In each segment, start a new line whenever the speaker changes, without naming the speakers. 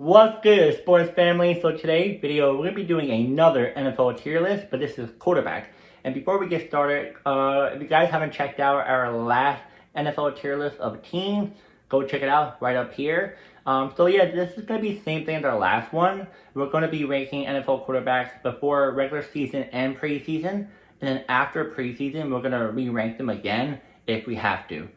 What's good, sports family? So today video, we're gonna be doing another NFL tier list, but this is quarterback. And before we get started, if you guys haven't checked out our last NFL tier list of teams, go check it out right up here. So yeah, this is gonna be the same thing as our last one. We're gonna be ranking NFL quarterbacks before regular season and preseason, and then after preseason, we're gonna re-rank them again if we have to.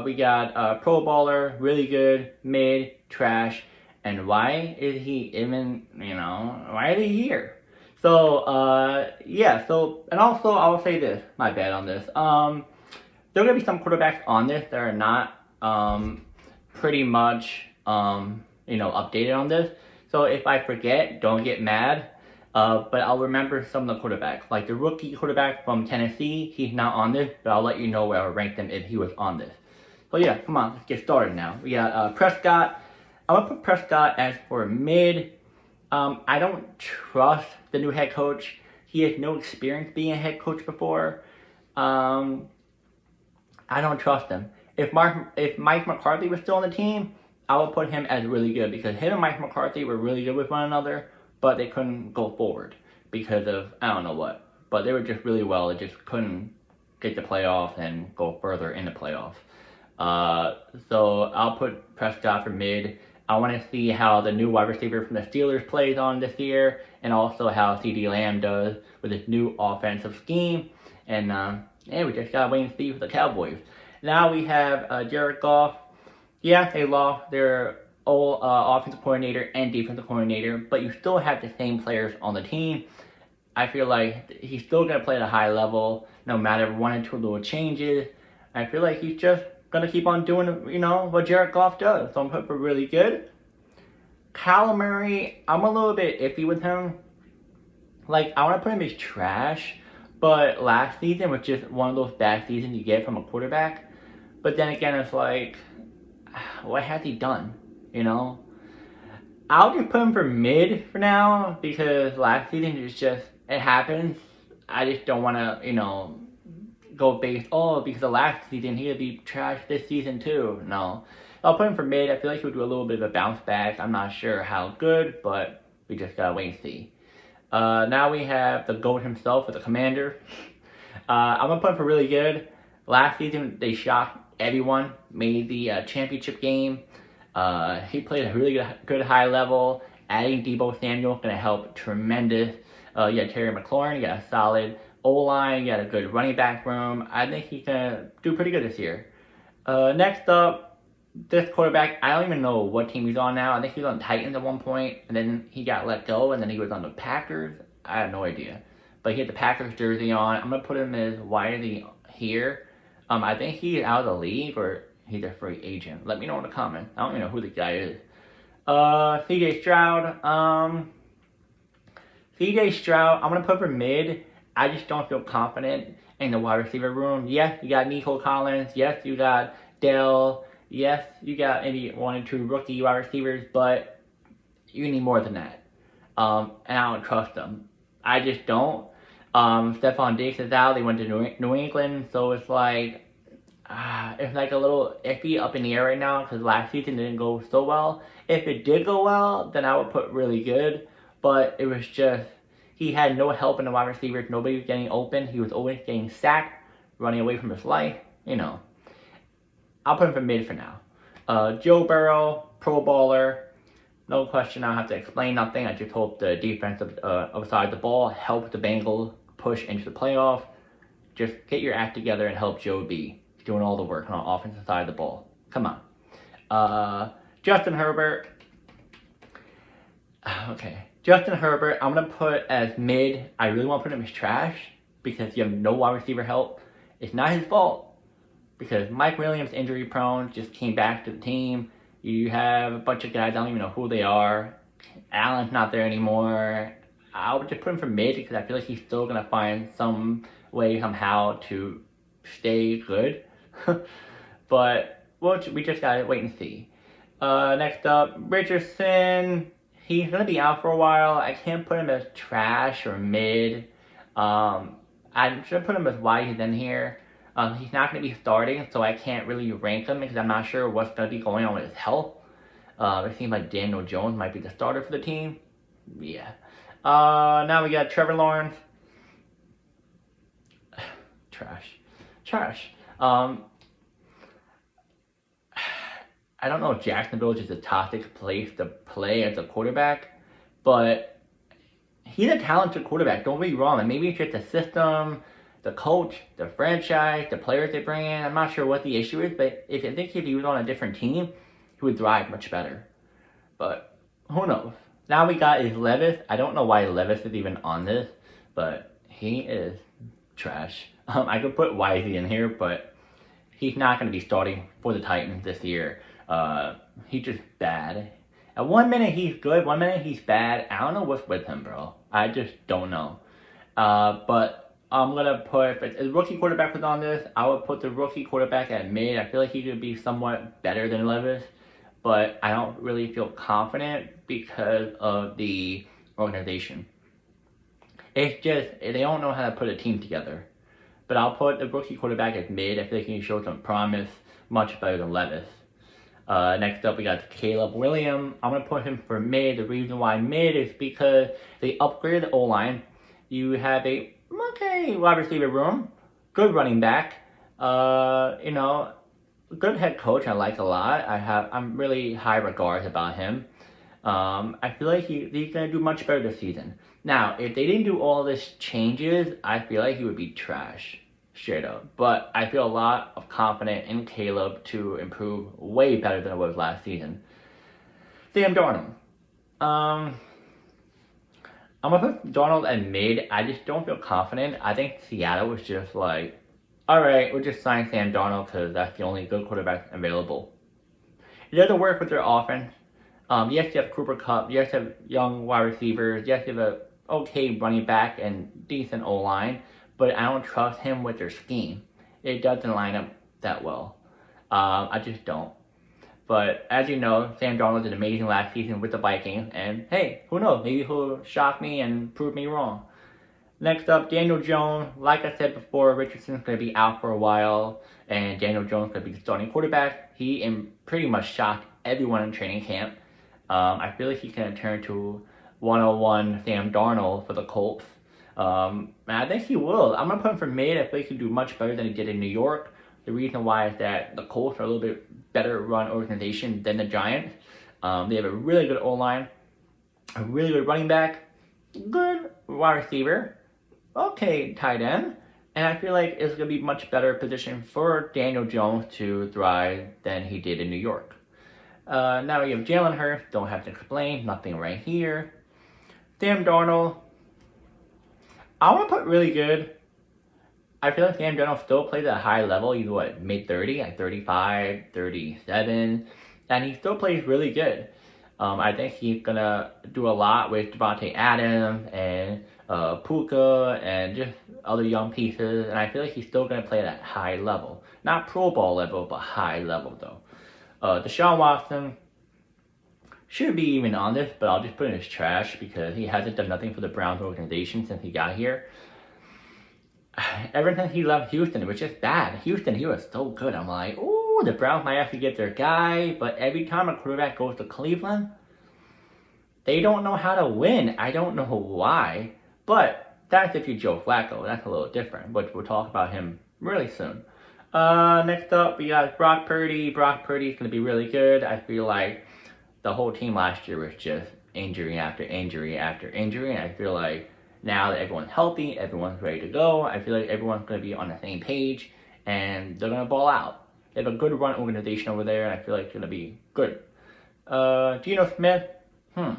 We got Pro Baller, really good, mid, trash, and why is he even, why is he here? And also I'll say this, my bad on this. There are gonna be some quarterbacks on this that are not, pretty much, updated on this. So if I forget, don't get mad. But I'll remember some of the quarterbacks. Like the rookie quarterback from Tennessee, he's not on this, but I'll let you know where I'll rank them if he was on this. So yeah, come on, let's get started now. We got Prescott. I'm gonna put Prescott as for mid. I don't trust the new head coach. He has no experience being a head coach before. I don't trust him. If Mike McCarthy was still on the team, I would put him as really good because him and Mike McCarthy were really good with one another, but they couldn't go forward because of, I don't know what. But they were just really well. They just couldn't get the playoffs and go further in the playoffs. So I'll put Prescott for mid. I want to see how the new wide receiver from the Steelers plays on this year, and also how CeeDee Lamb does with his new offensive scheme. And we just gotta wait and see for the Cowboys. Now we have Jared Goff. Yeah, they lost their old offensive coordinator and defensive coordinator, but you still have the same players on the team. I feel like he's still going to play at a high level, no matter one or two little changes. I feel like he's just going to keep on doing, what Jared Goff does. So I'm hoping for really good. Kyler Murray, I'm a little bit iffy with him. Like, I want to put him as trash, but last season was just one of those bad seasons you get from a quarterback. But then again, it's like, what has he done? I'll just put him for mid for now because last season it happens. I just don't want to, go based, because of last season he would be trash this season too. No. I'll put him for mid. I feel like he'll do a little bit of a bounce back. I'm not sure how good, but we just gotta wait and see. Now we have the GOAT himself with the Commander. I'm gonna put him for really good. Last season they shocked everyone, made the championship game. He played a really good high level. Adding Deebo Samuel going to help tremendous. You got Terry McLaurin, you got a solid O-line, you got a good running back room. I think he's going to do pretty good this year. Next up, this quarterback, I don't even know what team he's on now. I think he was on Titans at one point, and then he got let go, and then he was on the Packers. I have no idea. But he had the Packers jersey on. I'm going to put him as, why is he here? I think he's out of the league, or he's a free agent. Let me know in the comments. I don't even know who the guy is. CJ Stroud. CJ Stroud, I'm going to put for mid. I just don't feel confident in the wide receiver room. Yes, you got Nico Collins. Yes, you got Dell. Yes, you got maybe one or two rookie wide receivers, but you need more than that. And I don't trust them. I just don't. Stephon Diggs is out. They went to New England, so it's like a little iffy up in the air right now because last season didn't go so well. If it did go well, then I would put really good, but it was just he had no help in the wide receivers. Nobody was getting open. He was always getting sacked, running away from his life. I'll put him for mid for now. Joe Burrow, Pro Baller. No question, I don't have to explain nothing. I just hope the defensive side of the ball helps the Bengals push into the playoff. Just get your act together and help Joe B. He's doing all the work on the offensive side of the ball. Come on. Justin Herbert. Okay. Justin Herbert, I'm going to put as mid. I really want to put him as trash because you have no wide receiver help. It's not his fault because Mike Williams, injury prone, just came back to the team. You have a bunch of guys, I don't even know who they are. Allen's not there anymore. I would just put him for mid because I feel like he's still going to find some way, somehow, to stay good. But we just got to wait and see. Next up, Richardson. He's going to be out for a while. I can't put him as trash or mid. I should put him as why he's in here. He's not going to be starting, so I can't really rank him because I'm not sure what's going to be going on with his health. It seems like Daniel Jones might be the starter for the team. Yeah. Now we got Trevor Lawrence. Trash. I don't know if Jacksonville is just a toxic place to play as a quarterback, but he's a talented quarterback. Don't be wrong. And maybe it's just the system, the coach, the franchise, the players they bring in. I'm not sure what the issue is, but I think if he was on a different team, he would thrive much better. But who knows? Now we got is Levis. I don't know why Levis is even on this, but he is trash. I could put Wisely in here, but he's not going to be starting for the Titans this year. He's just bad. At 1 minute he's good, 1 minute he's bad. I don't know what's with him, bro. I just don't know. But I'm gonna put, if a rookie quarterback was on this, I would put the rookie quarterback at mid. I feel like he could be somewhat better than Levis, but I don't really feel confident because of the organization. It's just, they don't know how to put a team together. But I'll put the rookie quarterback at mid. I feel like he can show some promise, much better than Levis. Next up, we got Caleb Williams. I'm going to put him for mid. The reason why mid is because they upgraded the O-line. You have a okay wide receiver room, good running back, good head coach I like a lot. I'm really high regards about him. I feel like he's going to do much better this season. Now, if they didn't do all these changes, I feel like he would be trash. Straight up. But I feel a lot of confidence in Caleb to improve way better than it was last season. Sam Darnold. I'm going to put Darnold at mid. I just don't feel confident. I think Seattle was just like, alright, we'll just sign Sam Darnold because that's the only good quarterback available. It doesn't work with their offense. Yes, you have Cooper Kupp. Yes, you have young wide receivers. Yes, you have a okay running back and decent O-line. But I don't trust him with their scheme. It doesn't line up that well. I just don't. But as you know, Sam Darnold did amazing last season with the Vikings. And hey, who knows? Maybe he'll shock me and prove me wrong. Next up, Daniel Jones. Like I said before, Richardson's going to be out for a while. And Daniel Jones is going to be the starting quarterback. He pretty much shocked everyone in training camp. I feel like he's going to turn to 101 Sam Darnold for the Colts. And I think he will. I'm going to put him for mid. I feel like he can do much better than he did in New York. The reason why is that the Colts are a little bit better run organization than the Giants. They have a really good O-line, a really good running back, good wide receiver, okay tight end. And I feel like it's going to be much better position for Daniel Jones to thrive than he did in New York. Now we have Jalen Hurts. Don't have to explain. Nothing right here. Sam Darnold. I want to put really good. I feel like Sam Darnold still plays at a high level. He's what, mid-30, like 35, 37. And he still plays really good. I think he's going to do a lot with Devontae Adams and Puka and just other young pieces. And I feel like he's still going to play at a high level. Not Pro Bowl level, but high level though. Deshaun Watson should be even on this, but I'll just put in his trash because he hasn't done nothing for the Browns organization since he got here. Ever since he left Houston, which is bad. Houston, he was so good. I'm like, ooh, the Browns might have to get their guy. But every time a quarterback goes to Cleveland, they don't know how to win. I don't know why. But that's if you're Joe Flacco. That's a little different. But we'll talk about him really soon. Next up, we got Brock Purdy. Brock Purdy is going to be really good. I feel like the whole team last year was just injury after injury after injury. And I feel like now that everyone's healthy, everyone's ready to go, I feel like everyone's going to be on the same page. And they're going to ball out. They have a good run organization over there. And I feel like it's going to be good. Geno Smith. I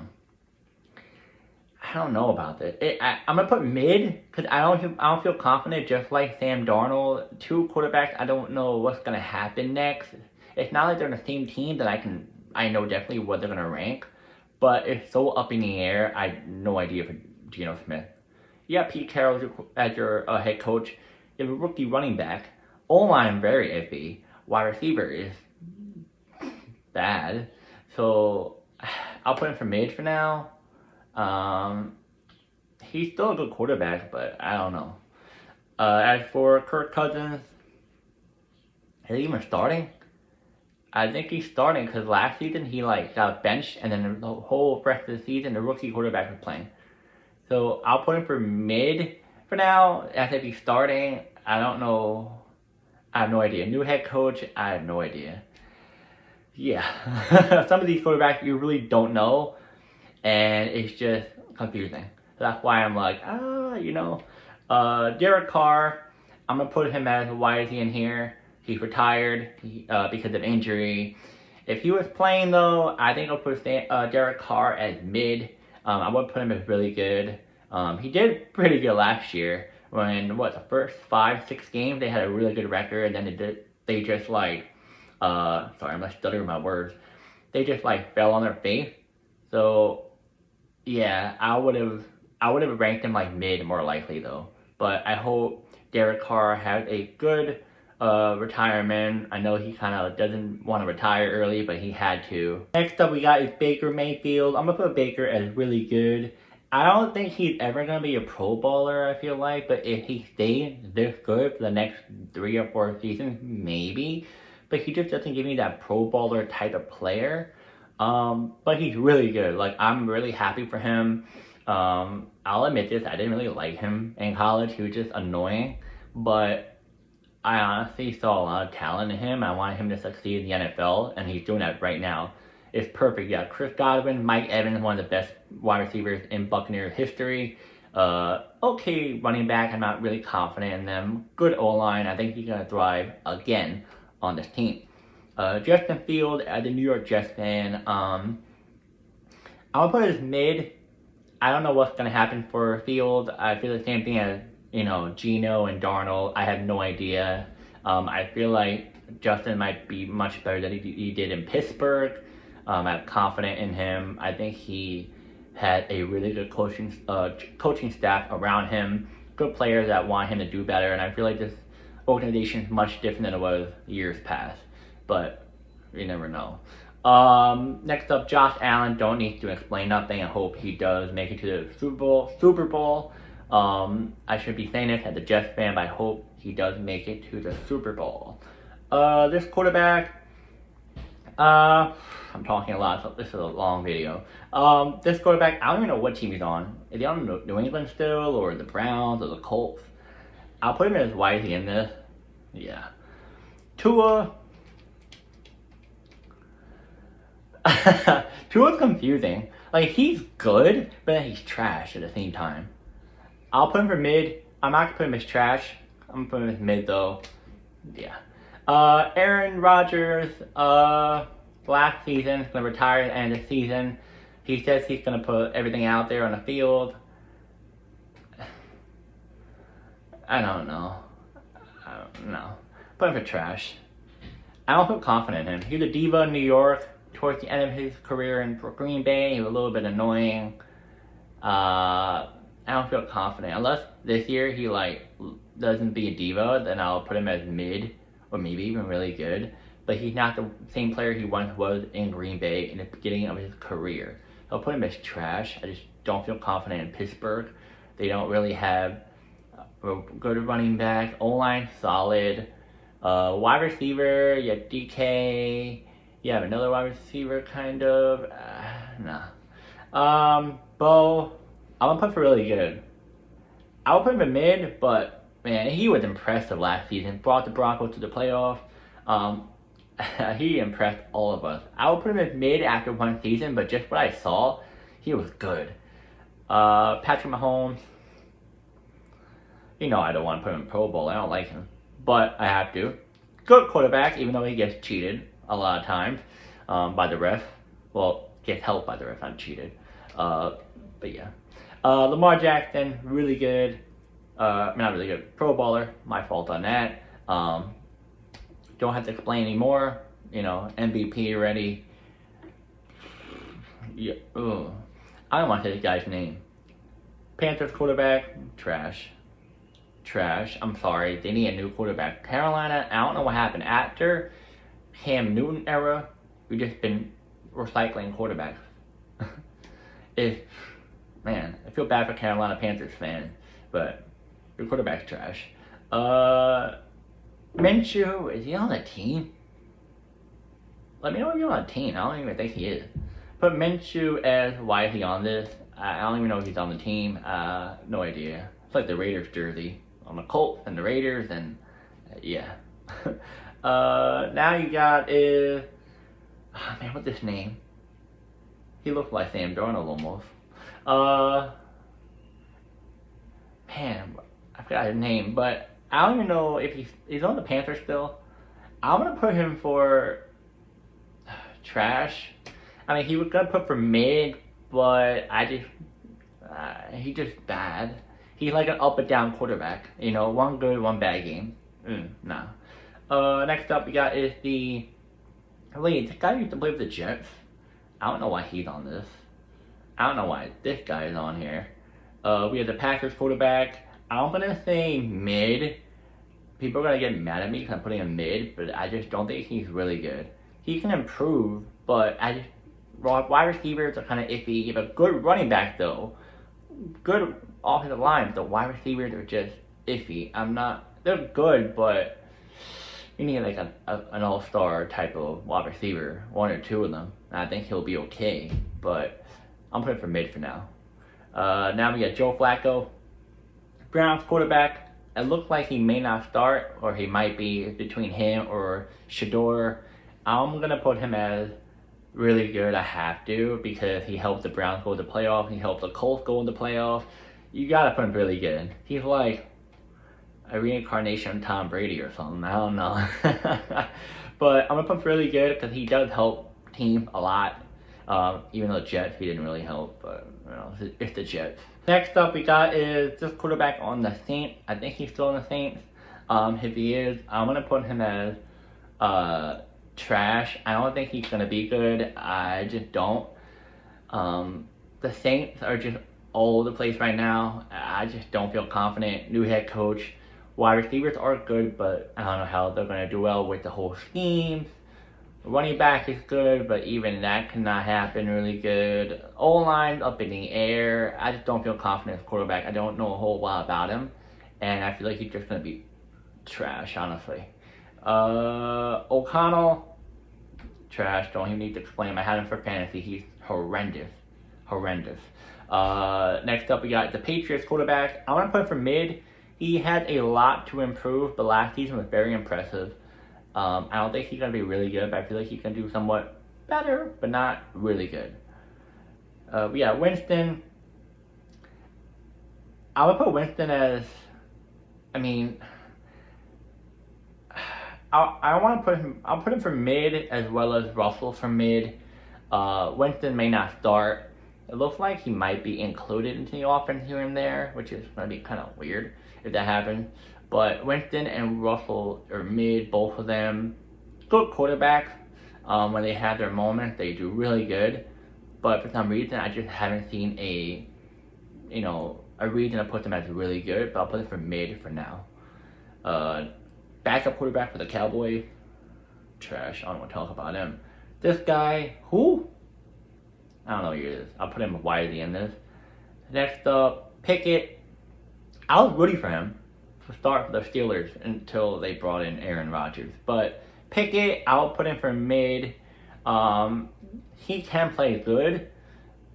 don't know about this. I'm going to put mid because I don't feel confident, just like Sam Darnold. Two quarterbacks, I don't know what's going to happen next. It's not like they're on the same team that I know definitely what they're going to rank. But it's so up in the air, I have no idea for Geno Smith. You have Pete Carroll as your head coach. You have a rookie running back. O-line very iffy. Wide receiver is bad. So I'll put him for mid for now. He's still a good quarterback, but I don't know. As for Kirk Cousins, is he even starting? I think he's starting because last season he like got benched, and then the whole rest of the season the rookie quarterback was playing. So I'll put him for mid for now. As if he's starting, I don't know. I have no idea. New head coach, I have no idea. Yeah, some of these quarterbacks you really don't know, and it's just confusing. So that's why I'm like, Derek Carr. I'm gonna put him as why is he in here? He's retired because of injury. If he was playing though, I think I'll put Derek Carr as mid. I would put him as really good. He did pretty good last year when the first 5-6 games they had a really good record, and then they just like sorry, I'm like stuttering my words. They just like fell on their face. So yeah, I would have ranked him like mid more likely though. But I hope Derek Carr has a good retirement. I know he kind of doesn't want to retire early, but he had to. Next up we got is Baker Mayfield. I'm gonna put Baker as really good. I don't think he's ever gonna be a Pro Bowler, I feel like, but if he stays this good for the next 3 or 4 seasons, maybe. But he just doesn't give me that Pro Bowler type of player. But he's really good. Like, I'm really happy for him. I'll admit this, I didn't really like him in college. He was just annoying. But I honestly saw a lot of talent in him. I wanted him to succeed in the NFL, and he's doing that right now. It's perfect. Yeah, Chris Godwin, Mike Evans, one of the best wide receivers in Buccaneers history. Okay, running back, I'm not really confident in them. Good O-line, I think he's going to thrive again on this team. Justin Field, as a New York Jets fan, I'll put it as mid. I don't know what's going to happen for Field. I feel the same thing as, Geno and Darnold. I have no idea. I feel like Justin might be much better than he did in Pittsburgh. I'm confident in him. I think he had a really good coaching staff around him, good players that want him to do better, and I feel like this organization is much different than it was years past, but you never know. Next up, Josh Allen. Don't need to explain nothing. I hope he does make it to the Super Bowl. I should be saying this as a Jets fan, but I hope he does make it to the Super Bowl. This quarterback, I'm talking a lot, so this is a long video. This quarterback, I don't even know what team he's on. Is he on New England still, or the Browns, or the Colts? I'll put him as why is he in this? Yeah. Tua. Tua's confusing. Like, he's good, but then he's trash at the same time. I'll put him for mid. I'm not gonna put him as trash. I'm gonna put him as mid though. Yeah. Aaron Rodgers, last season, he's gonna retire at the end of the season. He says he's gonna put everything out there on the field. I don't know. Put him for trash. I don't feel confident in him. He was a diva in New York. Towards the end of his career in Green Bay, he was a little bit annoying. I don't feel confident. Unless this year he doesn't be a diva, then I'll put him as mid or maybe even really good. But he's not the same player he once was in Green Bay in the beginning of his career. I'll put him as trash. I just don't feel confident in Pittsburgh. They don't really have a good running back. O-line solid. Wide receiver, you have DK. You have another wide receiver, kind of. Nah. Bo, I'm gonna put for really good. I would put him in mid, but man, he was impressive last season. Brought the Broncos to the playoffs. He impressed all of us. I would put him in mid after one season, but just what I saw, he was good. Patrick Mahomes. I don't want to put him in Pro Bowl. I don't like him, but I have to. Good quarterback, even though he gets cheated a lot of times by the ref. Well, gets helped by the ref, not cheated. But yeah. Lamar Jackson, really good. Not really good. Pro Bowler, my fault on that. Don't have to explain anymore. MVP already. Yeah. Ugh. I don't want to say this guy's name. Panthers quarterback, trash. I'm sorry. They need a new quarterback. Carolina, I don't know what happened. After Cam Newton era, we've just been recycling quarterbacks. Man, I feel bad for Carolina Panthers fans, but your quarterback's trash. Minshew, is he on the team? Let me know if you're on a team. I don't even think he is. Put Minshew as why is he on this? I don't even know if he's on the team. No idea. It's like the Raiders jersey on the Colts and the Raiders and yeah. Now you got is man, what's his name? He looks like Sam Darnold almost. Man, I forgot his name, but I don't even know if he's on the Panthers still. I'm gonna put him for trash. I mean, he was gonna put for mid, but he's just bad. He's like an up and down quarterback. You know, one good, one bad game. Nah. Next up we got is the guy who used to play with the Jets. I don't know why he's on this. I don't know why this guy is on here. We have the Packers quarterback. I'm gonna say mid. People are gonna get mad at me because I'm putting him mid, but I just don't think he's really good. He can improve, but wide receivers are kind of iffy. You have a good running back though, good offensive line. The wide receivers are just iffy. They're good, but you need like an all-star type of wide receiver, one or two of them. And I think he'll be okay, but I'm putting for mid for now. Now we got Joe Flacco, Browns quarterback. It looks like he may not start, or he might be between him or Shador. I'm gonna put him as really good. I have to, because he helped the Browns go to the playoffs. He helped the Colts go in the playoffs. You gotta put him really good. He's like a reincarnation of Tom Brady or something. I don't know. But I'm gonna put him really good because he does help teams a lot. Even though the Jets, he didn't really help, but you know, it's the Jets. Next up we got is this quarterback on the Saints. I think he's still on the Saints. If he is, I'm gonna put him as trash. I don't think he's gonna be good. I just don't. The Saints are just all over the place right now. I just don't feel confident. New head coach. Wide receivers are good, but I don't know how they're gonna do well with the whole scheme. Running back is good, but even that cannot happen really good. O-line up in the air. I just don't feel confident as quarterback. I don't know a whole lot about him, and I feel like he's just gonna be trash, honestly. O'Connell, trash. Don't even need to explain him. I had him for fantasy. He's horrendous. Next up we got the Patriots quarterback. I want to put him for mid. He had a lot to improve, but last season was very impressive. I don't think he's going to be really good, but I feel like he can do somewhat better, but not really good. Yeah, Winston. I would put Winston as, I mean, I want to put him, I'll put him for mid as well as Russell for mid. Winston may not start. It looks like he might be included into the offense here and there, which is going to be kind of weird if that happens. But Winston and Russell are mid, both of them. Good quarterbacks. When they have their moments, they do really good. But for some reason, I just haven't seen a reason to put them as really good. But I'll put them for mid for now. Backup quarterback for the Cowboys. Trash. I don't want to talk about him. This guy, who? I don't know who he is. I'll put him widely in this. Next up, Pickett. I was rooting for him to start for the Steelers until they brought in Aaron Rodgers. But Pickett, I'll put him for mid. He can play good,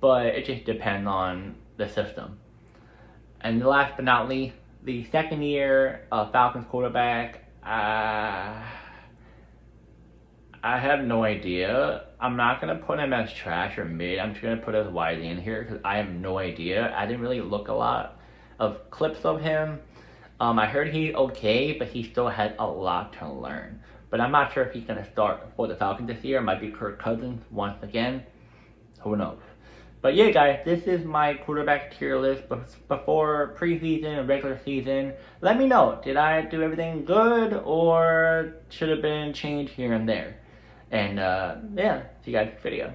but it just depends on the system. And last but not least, the second year Falcons quarterback. I have no idea. I'm not going to put him as trash or mid. I'm just going to put as widely in here because I have no idea. I didn't really look a lot of clips of him. I heard he's okay, but he still has a lot to learn. But I'm not sure if he's going to start for the Falcons this year. It might be Kirk Cousins once again. Who knows? But yeah, guys, this is my quarterback tier list before preseason and regular season. Let me know. Did I do everything good or should have been changed here and there? And yeah, see you guys next video.